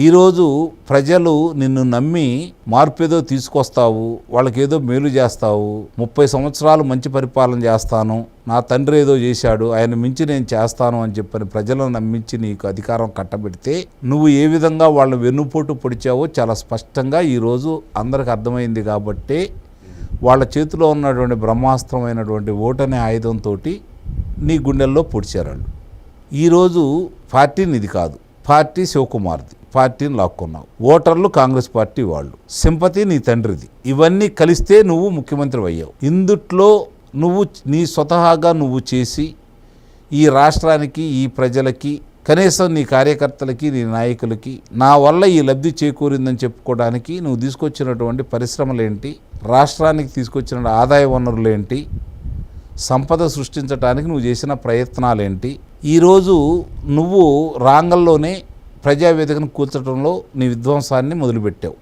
ఈరోజు ప్రజలు నిన్ను నమ్మి మార్పేదో తీసుకొస్తావు, వాళ్ళకేదో మేలు చేస్తావు, 30 సంవత్సరాలు మంచి పరిపాలన చేస్తాను, నా తండ్రి ఏదో చేశాడు, ఆయన మించి నేను చేస్తాను అని చెప్పని ప్రజలను నమ్మించి నీకు అధికారం కట్టబెడితే నువ్వు ఏ విధంగా వాళ్ళ వెన్నుపోటు పొడిచావో చాలా స్పష్టంగా ఈరోజు అందరికి అర్థమైంది. కాబట్టి వాళ్ళ చేతిలో ఉన్నటువంటి బ్రహ్మాస్త్రమైనటువంటి ఓటనే ఆయుధంతో నీ గుండెల్లో పొడిచారు. ఈరోజు పార్టీ నీది కాదు, పార్టీ శివకుమార్ది, పార్టీని లాక్కున్నావు. ఓటర్లు కాంగ్రెస్ పార్టీ వాళ్ళు, సింపతి నీ తండ్రిది. ఇవన్నీ కలిస్తే నువ్వు ముఖ్యమంత్రి అయ్యావు. ఇందుట్లో నువ్వు నీ స్వతహాగా నువ్వు చేసి ఈ రాష్ట్రానికి, ఈ ప్రజలకి, కనీసం నీ కార్యకర్తలకి, నీ నాయకులకి నా వల్ల ఈ లబ్ధి చేకూరిందని చెప్పుకోవడానికి నువ్వు తీసుకొచ్చినటువంటి పరిశ్రమలేంటి, రాష్ట్రానికి తీసుకొచ్చిన ఆదాయ వనరులేంటి, సంపద సృష్టించడానికి నువ్వు చేసిన ప్రయత్నాలేంటి. ఈరోజు నువ్వు రాంగల్లోనే ప్రజావేదికను కూల్చడంలో నీ విధ్వంసాన్ని మొదలుపెట్టావు.